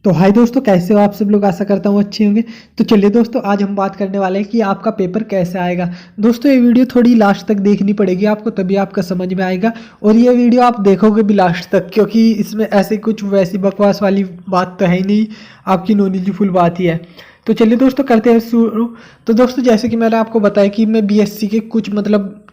तो हाय दोस्तों, कैसे हो आप सब लोग। आशा करता हूँ अच्छे होंगे। तो चलिए दोस्तों, आज हम बात करने वाले हैं कि आपका पेपर कैसे आएगा। दोस्तों ये वीडियो थोड़ी लास्ट तक देखनी पड़ेगी आपको, तभी आपका समझ में आएगा। और ये वीडियो आप देखोगे भी लास्ट तक, क्योंकि इसमें ऐसे कुछ वैसी बकवास वाली बात तो है ही नहीं, आपकी नॉलेजफुल बात ही है। तो चलिए दोस्तों, करते हैं शुरू। तो दोस्तों जैसे कि मैंने आपको बताया कि मैं बीएससी के कुछ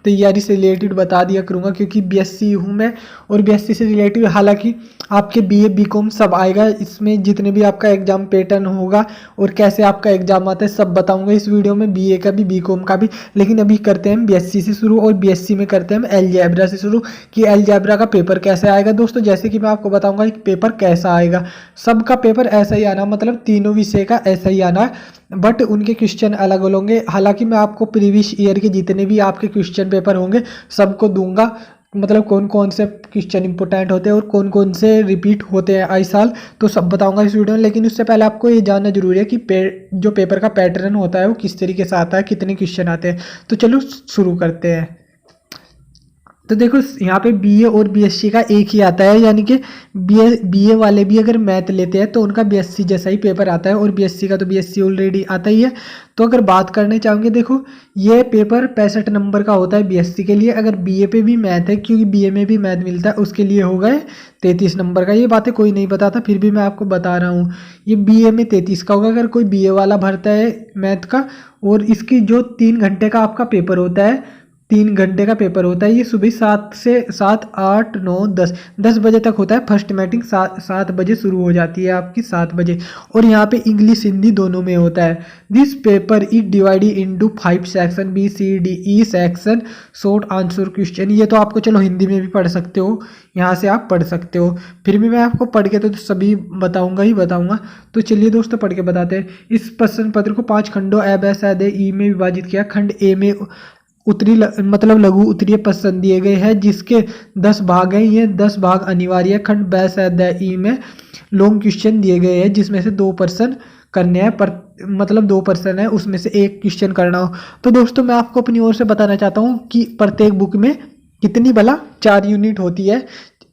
तैयारी से रिलेटेड बता दिया करूँगा, क्योंकि बीएससी हूँ मैं। और बीएससी से रिलेटेड हालांकि आपके बीए बीकॉम सब आएगा, इसमें जितने भी आपका एग्जाम पैटर्न होगा और कैसे आपका एग्जाम आता है सब बताऊंगा इस वीडियो में, बीए का भी बीकॉम का भी। लेकिन अभी करते हैं बीएससी से शुरू, और बीएससी में करते हैं हम अलजेब्रा से शुरू कि अलजेब्रा का पेपर कैसे आएगा। दोस्तों जैसे कि मैं आपको बताऊंगा कि पेपर कैसा आएगा। सबका पेपर ऐसा ही आना, मतलब तीनों विषय का ऐसा ही आना, बट उनके क्वेश्चन अलग होंगे। हालांकि मैं आपको प्रीवियस ईयर के जितने भी आपके क्वेश्चन पेपर होंगे सबको दूंगा, मतलब कौन कौन से क्वेश्चन इंपॉर्टेंट होते हैं और कौन कौन से रिपीट होते हैं आए साल, तो सब बताऊंगा इस वीडियो में। लेकिन उससे पहले आपको ये जानना जरूरी है कि जो पेपर का पैटर्न होता है वो किस तरीके से आता है, कितने क्वेश्चन आते हैं। तो चलो शुरू करते हैं। तो देखो यहाँ पे बीए और बीएससी का एक ही आता है, यानी कि बीए वाले भी अगर मैथ लेते हैं तो उनका बीएससी जैसा ही पेपर आता है, और बीएससी का तो बीएससी ऑलरेडी आता ही है। तो अगर बात करने चाहेंगे, देखो ये पेपर 65 नंबर का होता है बीएससी के लिए। अगर बीए पे भी मैथ है, क्योंकि बीए में भी मैथ मिलता है, उसके लिए हो गए 33 नंबर का। ये बातें कोई नहीं बताता, फिर भी मैं आपको बता रहा हूँ। ये बीए में 33 का होगा अगर कोई बीए वाला भरता है मैथ का। और इसकी जो 3 घंटे का आपका पेपर होता है, 3 घंटे का पेपर होता है, ये सुबह 7 8 9 10 बजे तक होता है। फर्स्ट मीटिंग 7 बजे शुरू हो जाती है आपकी, 7 बजे। और यहाँ पे इंग्लिश हिंदी दोनों में होता है। This paper is divided into 5 section, B C D E section, short answer question. ये तो आपको चलो हिंदी में भी पढ़ सकते हो, यहाँ से आप पढ़ सकते हो। फिर भी मैं आपको पढ़ के तो सभी बताऊंगा ही बताऊंगा। तो चलिए दोस्तों पढ़ के बताते हैं। इस प्रश्न पत्र को 5 खंडों ए ब स द ई में विभाजित किया। खंड ए में उत्तरी मतलब लघु उत्तरीय प्रश्न दिए गए हैं, जिसके 10 भाग हैं। ये 10 भाग अनिवार्य है। खंड ब स द ई में लॉन्ग क्वेश्चन दिए गए हैं, जिसमें से 2 प्रश्न करने हैं, मतलब 2 प्रश्न है, उसमें से एक क्वेश्चन करना हो। तो दोस्तों मैं आपको अपनी ओर से बताना चाहता हूँ कि प्रत्येक बुक में कितनी 4 यूनिट होती है,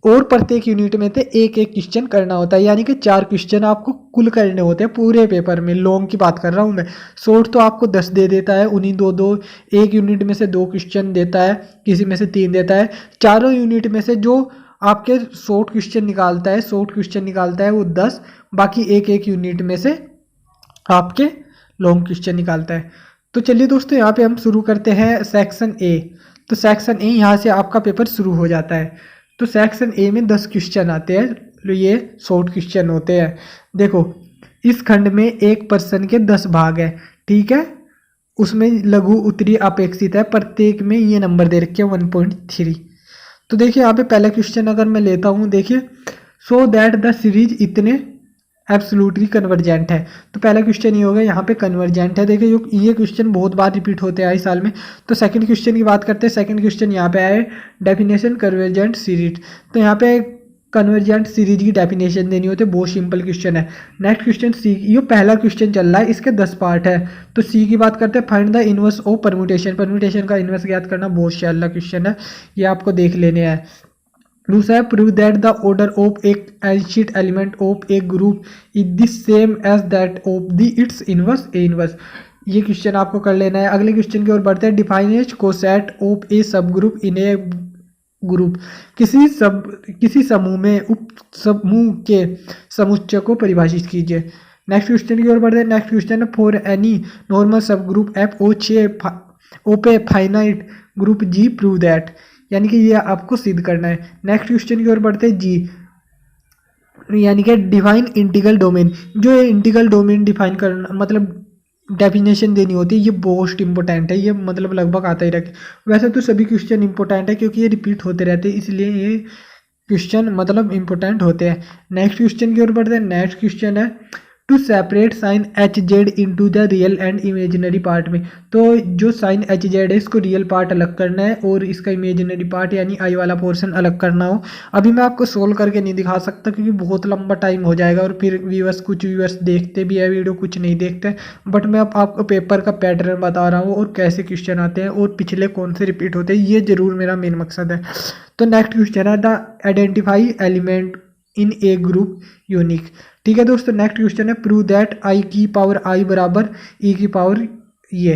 और प्रत्येक यूनिट में से एक एक क्वेश्चन करना होता है, यानी कि 4 क्वेश्चन आपको कुल करने होते हैं पूरे पेपर में। लॉन्ग की बात कर रहा हूँ मैं। शॉर्ट तो आपको 10 दे देता है, उन्हीं दो एक यूनिट में से 2 क्वेश्चन देता है, किसी में से 3 देता है। चारों यूनिट में से जो आपके शॉर्ट क्वेश्चन निकालता है वो 10, बाकी एक एक यूनिट में से आपके लॉन्ग क्वेश्चन निकालता है। तो चलिए दोस्तों यहाँ पे हम शुरू करते हैं सेक्शन ए। तो सेक्शन ए यहाँ से आपका पेपर शुरू हो जाता है। तो सेक्शन ए में 10 क्वेश्चन आते हैं, ये शॉर्ट क्वेश्चन होते हैं। देखो इस खंड में एक प्रश्न के 10 भाग है, ठीक है। उसमें लघु उत्तरी अपेक्षित है, प्रत्येक में ये नंबर दे रखे हैं 1.3। तो देखिए यहाँ पे पहला क्वेश्चन अगर मैं लेता हूँ, देखिए सो दैट द सीरीज इतने एब्सोल्युटली कन्वर्जेंट है। तो पहला क्वेश्चन ये होगा, यहाँ पे कन्वर्जेंट है। देखिए ये क्वेश्चन बहुत बार रिपीट होते हैं इस साल में। तो सेकंड क्वेश्चन की बात करते हैं। सेकंड क्वेश्चन यहाँ पे आए डेफिनेशन कन्वर्जेंट सीरीज। तो यहाँ पे कन्वर्जेंट सीरीज की डेफिनेशन देनी होती है, बहुत सिंपल क्वेश्चन है। नेक्स्ट क्वेश्चन सी, ये पहला क्वेश्चन चल रहा है, इसके 10 पार्ट है। तो सी की बात करते हैं, find the inverse of permutation. Permutation का इनवर्स ज्ञात करना, बहुत शानदार क्वेश्चन है, ये आपको देख लेने हैं। दूसरा है prove that the order of एक एल्शिट element of a group is the same as that of the its inverse a inverse. ये क्वेश्चन आपको कर लेना है। अगले क्वेश्चन की ओर बढ़ते हैं। डिफाइन ए कोसेट ऑफ ए सब ग्रुप इन ए ग्रुप। किसी समूह में उप समूह के समुच्चय को परिभाषित कीजिए। नेक्स्ट क्वेश्चन की ओर बढ़ते हैं। नेक्स्ट क्वेश्चन है for any normal subgroup F O पे finite group G prove that, यानी कि ये आपको सिद्ध करना है। नेक्स्ट क्वेश्चन की ओर बढ़ते हैं। जी यानी कि डिफाइन इंटीग्रल डोमेन। जो ये इंटीग्रल डोमेन डिफाइन करना, मतलब डेफिनेशन देनी होती है, ये मोस्ट इंपॉर्टेंट है। ये मतलब लगभग आता ही रखे। वैसे तो सभी क्वेश्चन इंपॉर्टेंट है, क्योंकि ये रिपीट होते रहते हैं, इसलिए ये क्वेश्चन मतलब इंपॉर्टेंट होते हैं। नेक्स्ट क्वेश्चन की ओर बढ़ते हैं। नेक्स्ट क्वेश्चन है to separate sine H Z into the real and imaginary part में। तो जो साइन एच जेड है इसको रियल पार्ट अलग करना है, और इसका इमेजिनरी पार्ट यानी आई वाला पोर्शन अलग करना हो। अभी मैं आपको सोल्व करके नहीं दिखा सकता, क्योंकि बहुत लंबा टाइम हो जाएगा, और फिर कुछ व्यूअर्स देखते भी है वीडियो, कुछ नहीं देखते। बट मैं अब आपको पेपर का पैटर्न बता रहा हूँ, और कैसे क्वेश्चन आते हैं, और पिछले कौन से रिपीट होते हैं, ये जरूर मेरा मेन मकसद है। तो नेक्स्ट क्वेश्चन है the identify element in A group unique. ठीक है दोस्तों, नेक्स्ट क्वेश्चन है प्रूव दैट आई की पावर आई बराबर ई की पावर ये।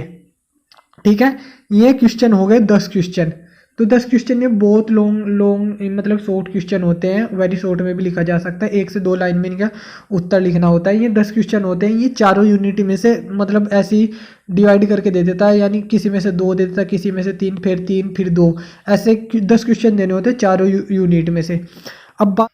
ठीक है, ये क्वेश्चन हो गए 10 क्वेश्चन। तो 10 क्वेश्चन ये बहुत लॉन्ग लॉन्ग मतलब शॉर्ट क्वेश्चन होते हैं, वेरी शॉर्ट में भी लिखा जा सकता है, 1 से 2 लाइन में इनका उत्तर लिखना होता है। ये 10 क्वेश्चन होते हैं, ये चारों यूनिट में से मतलब ऐसे ही डिवाइड करके दे देता है, यानी किसी में से 2 दे देता है, किसी में से 3, फिर 3, फिर 2, ऐसे 10 क्वेश्चन देने होते हैं चारों यूनिट में से। अब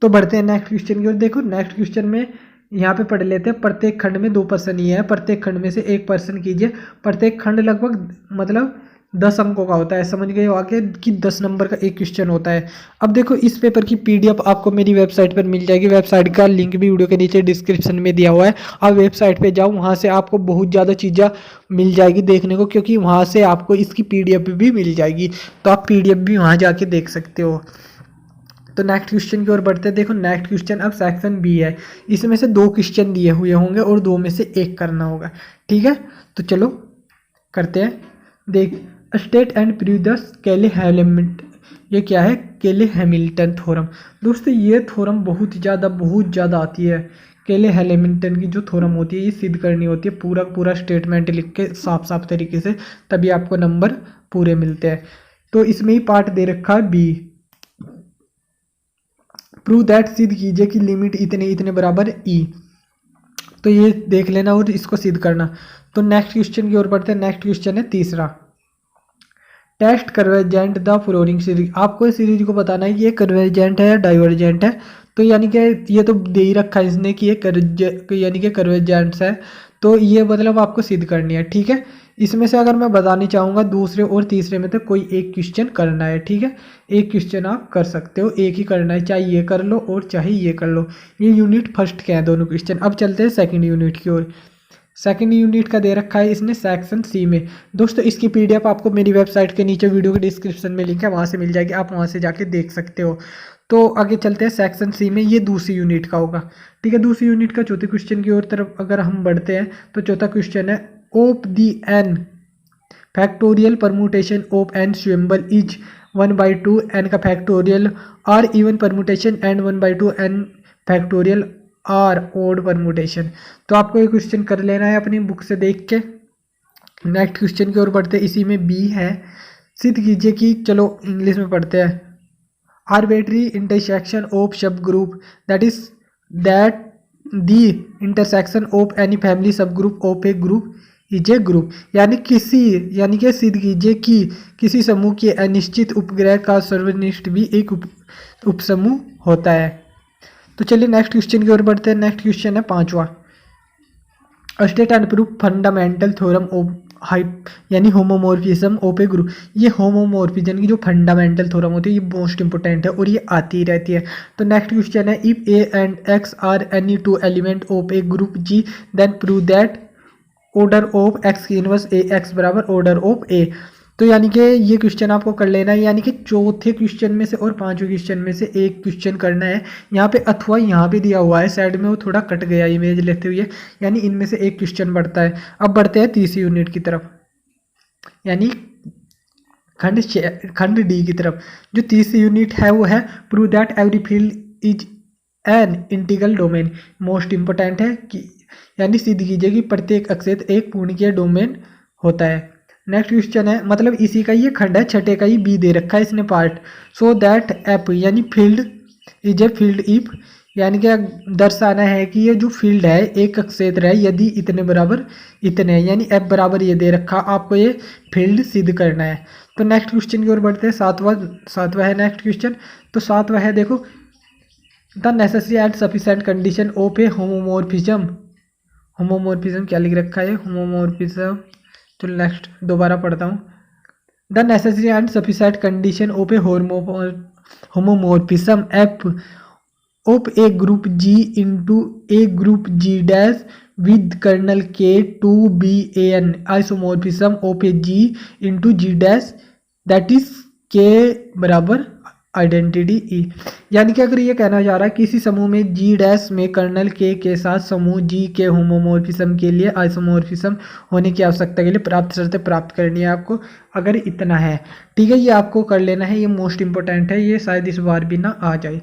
तो बढ़ते हैं नेक्स्ट क्वेश्चन की ओर। देखो नेक्स्ट क्वेश्चन में यहाँ पे पढ़ लेते हैं, प्रत्येक खंड में 2 पर्सन ये है, प्रत्येक खंड में से 1 पर्सन कीजिए। प्रत्येक खंड लगभग मतलब 10 अंकों का होता है, समझ गए हो आगे कि 10 नंबर का एक क्वेश्चन होता है। अब देखो इस पेपर की पीडीएफ आपको मेरी वेबसाइट पर मिल जाएगी, वेबसाइट का लिंक भी वीडियो के नीचे डिस्क्रिप्शन में दिया हुआ है। आप वेबसाइट पे जाओ, वहाँ से आपको बहुत ज़्यादा चीज़ें मिल जाएगी देखने को, क्योंकि वहाँ से आपको इसकी पीडीएफ भी मिल जाएगी, तो आप पीडीएफ भी वहाँ जाके देख सकते हो। तो नेक्स्ट क्वेश्चन की ओर बढ़ते हैं। देखो नेक्स्ट क्वेश्चन अब सेक्शन बी है, इसमें से 2 क्वेश्चन दिए हुए होंगे और 2 में से 1 करना होगा। ठीक है, तो चलो करते हैं। देख स्टेट एंड प्रूव द केले हैमिल्टन, ये क्या है? केले हैमिल्टन थ्योरम। दोस्तों ये थ्योरम बहुत ज़्यादा आती है। केले हैमिल्टन की जो थ्योरम होती है ये सिद्ध करनी होती है, पूरा स्टेटमेंट लिख के साफ साफ तरीके से, तभी आपको नंबर पूरे मिलते हैं। तो इसमें ही पार्ट दे रखा है बी, प्रूव दैट, सिद्ध कीजिए कि लिमिट इतने इतने बराबर ई। तो ये देख लेना और इसको सिद्ध करना। तो नेक्स्ट क्वेश्चन की ओर बढ़ते हैं। नेक्स्ट क्वेश्चन है तीसरा, test convergent the following series. आपको इस सीरीज को बताना है कि ये कन्वर्जेंट है या डाइवर्जेंट है। तो यानी कि ये तो दे ही रखा है इसने कि ये यानी कि कन्वर्जेंट है, तो ये मतलब आपको सिद्ध करनी है। ठीक है, इसमें से अगर मैं बतानी चाहूँगा दूसरे और तीसरे में तो कोई एक क्वेश्चन करना है। ठीक है, एक क्वेश्चन आप कर सकते हो, एक ही करना है, चाहे ये कर लो और चाहे ये कर लो। ये यूनिट फर्स्ट के हैं दोनों क्वेश्चन। अब चलते हैं सेकंड यूनिट की ओर। सेकंड यूनिट का दे रखा है इसने सेक्शन सी में। दोस्तों इसकी पीडीएफ आपको मेरी वेबसाइट के नीचे वीडियो के डिस्क्रिप्शन में लिंक है, वहाँ से मिल जाएगी, आप वहाँ से जाके देख सकते हो। तो आगे चलते हैं सेक्शन सी में, ये दूसरी यूनिट का होगा। ठीक है, दूसरी यूनिट का चौथे क्वेश्चन की ओर तरफ अगर हम बढ़ते हैं तो चौथा क्वेश्चन है of the n factorial permutation of n symbol is 1/2 n का factorial are even permutation and 1/2 n factorial are odd permutation. तो आपको ये क्वेश्चन कर लेना है अपनी बुक से देख के। नेक्स्ट क्वेश्चन की ओर बढ़ते हैं, इसी में बी है, सिद्ध कीजिए कि, चलो इंग्लिश में पढ़ते हैं, arbitrary intersection of subgroup that is that the intersection of any family subgroup of a group is a group. यानी कि सिद्ध कीजिए कि किसी समूह के अनिश्चित उपग्रह का सर्वनिष्ठ भी एक उपसमूह होता है। तो चलिए नेक्स्ट क्वेश्चन की ओर बढ़ते हैं। नेक्स्ट क्वेश्चन है पांचवा, state and proof fundamental theorem of hype यानी होमोमॉर्फिज्म ऑफ ए ग्रुप। ये होमोमॉर्फिज्म की जो फंडामेंटल थ्योरम होती है ये मोस्ट इंपोर्टेंट है और ये आती ही रहती है। तो नेक्स्ट क्वेश्चन है, if A and X are any 2 element of a group G then prove that order of X की इनवर्स ए एक्स बराबर ऑर्डर ऑफ ए। तो यानी कि ये क्वेश्चन आपको कर लेना है, यानी कि चौथे क्वेश्चन में से और पांचवें क्वेश्चन में से एक क्वेश्चन करना है। यहाँ पे अथवा यहाँ पे दिया हुआ है साइड में, वो थोड़ा कट गया इमेज लेते हुए, यानी इनमें से एक क्वेश्चन बढ़ता है। अब बढ़ते हैं तीसरी यूनिट की तरफ, यानी खंड डी की तरफ। जो तीसरी यूनिट है वो है prove that every field is an integral domain. Most important है कि यानी सिद्ध कीजिए कि प्रत्येक अक्षेत्र एक पूर्णिकीय डोमेन होता है। नेक्स्ट क्वेश्चन है, मतलब इसी का ये खंड है, छठे का ही बी दे रखा है इसने पार्ट, सो दैट एप यानी field is a field if, यानी कि दर्शाना है कि ये जो फील्ड है एक क्षेत्र है यदि इतने बराबर इतने, यानी एफ बराबर ये दे रखा, आपको ये फील्ड सिद्ध करना है। तो नेक्स्ट क्वेश्चन की ओर बढ़ते हैं, सातवां है नेक्स्ट क्वेश्चन। तो सातवां है, देखो the necessary and sufficient condition of a homomorphism. Homomorphism क्या लिख रखा है, होमोमॉर्फिज्म, चलो नेक्स्ट दोबारा पढ़ता हूँ। The necessary and sufficient condition of a homomorphism f of a group G into a group G dash with kernel K to be a an isomorphism of a G into G dash that is K बराबर identity ई। यानी कि अगर ये कहना जा रहा है किसी समूह में जी डैश में कर्नल के साथ समूह जी के होमोमोर्फिज्म के लिए आइसोमोर्फिज्म होने की आवश्यकता के लिए प्राप्त शर्तें प्राप्त करनी है आपको, अगर इतना है। ठीक है, ये आपको कर लेना है, ये मोस्ट इंपॉर्टेंट है, ये शायद इस बार भी ना आ जाए।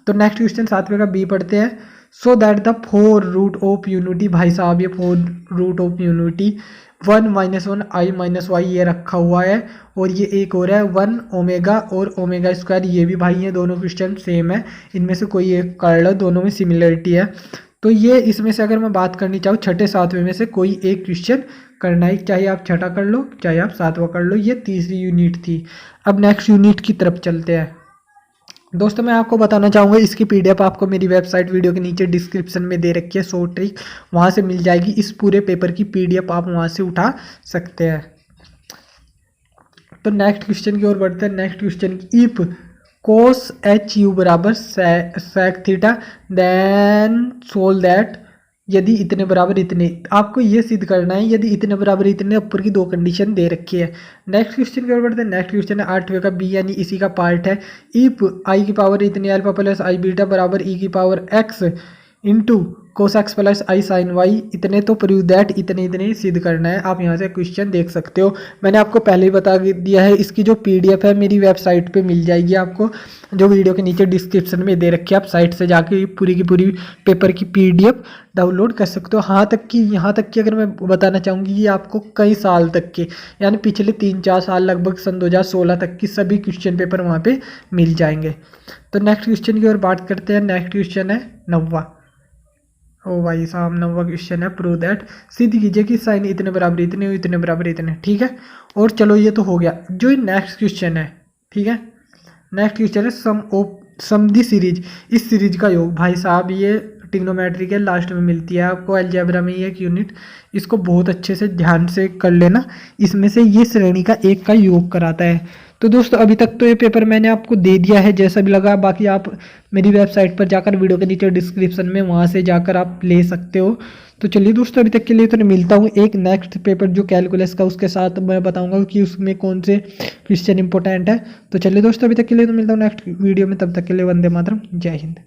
तो नेक्स्ट क्वेश्चन 7वें का बी पढ़ते हैं। So that the four root of unity, भाई साहब ये four root of unity 1 - 1 i - y ये रखा हुआ है, और ये एक और है 1 ओमेगा और ओमेगा स्क्वायर, ये भी भाई ये दोनों क्वेश्चन सेम है, इनमें से कोई एक कर लो, दोनों में सिमिलरिटी है। तो ये इसमें से अगर मैं बात करनी चाहूँ छठे सातवें में से कोई एक क्वेश्चन करना है, चाहे आप छठा कर लो चाहे आप सातवां कर लो, ये तीसरी यूनिट थी। अब नेक्स्ट यूनिट की तरफ चलते हैं। दोस्तों मैं आपको बताना चाहूँगा, इसकी पीडीएफ आपको मेरी वेबसाइट वीडियो के नीचे डिस्क्रिप्शन में दे रखी है, शॉर्ट ट्रिक वहाँ से मिल जाएगी। इस पूरे पेपर की पीडीएफ आप वहाँ से उठा सकते हैं। तो नेक्स्ट क्वेश्चन की ओर बढ़ते हैं। Next question, if cos h u बराबर sec theta then solve that, यदि इतने बराबर इतने, आपको ये सिद्ध करना है यदि इतने बराबर इतने, ऊपर की दो कंडीशन दे रखी है। नेक्स्ट क्वेश्चन की ओर बढ़ते हैं। नेक्स्ट क्वेश्चन है 8वें का बी, यानी इसी का पार्ट है। इफ आई की पावर इतने अल्फा प्लस आई बीटा बराबर ई की power x into cos x plus i sine y इतने, तो प्रूव दैट इतने इतने सिद्ध करना है। आप यहाँ से क्वेश्चन देख सकते हो, मैंने आपको पहले ही बता दिया है। इसकी जो पीडीएफ है मेरी वेबसाइट पे मिल जाएगी आपको, जो वीडियो के नीचे डिस्क्रिप्शन में दे रखी है। आप साइट से जाके पूरी की पूरी पेपर की पीडीएफ डाउनलोड कर सकते हो। यहाँ तक कि अगर मैं बताना चाहूँगी ये आपको कई साल तक के, यानी पिछले 3-4 साल लगभग सन 2016 तक की सभी क्वेश्चन पेपर वहाँ पे मिल जाएंगे। तो नेक्स्ट क्वेश्चन की ओर बात करते हैं। नेक्स्ट क्वेश्चन है 9वां। ओ भाई साहब 9वां क्वेश्चन है, प्रूव दैट, सिद्ध कीजिए कि साइन इतने बराबर इतने इतने बराबर इतने। ठीक है, और चलो ये तो हो गया। जो नेक्स्ट क्वेश्चन है, ठीक है, नेक्स्ट क्वेश्चन है सम दी सीरीज, इस सीरीज का योग। भाई साहब ये ट्रिग्नोमेट्री के लास्ट में मिलती है आपको, अलजेब्रा में एक यूनिट, इसको बहुत अच्छे से ध्यान से कर लेना। इसमें से ये श्रेणी का एक का योग कराता है। तो दोस्तों अभी तक तो ये पेपर मैंने आपको दे दिया है जैसा भी लगा, बाकी आप मेरी वेबसाइट पर जाकर वीडियो के नीचे डिस्क्रिप्शन में वहाँ से जाकर आप ले सकते हो। तो चलिए दोस्तों अभी तक के लिए तो मिलता हूँ एक नेक्स्ट पेपर जो कैलकुलस का, उसके साथ मैं बताऊँगा कि उसमें कौन से क्वेश्चन इंपॉर्टेंट है। तो चलिए दोस्तों अभी तक के लिए तो मिलता हूँ नेक्स्ट वीडियो में, तब तक के लिए वंदे मातरम, जय हिंद।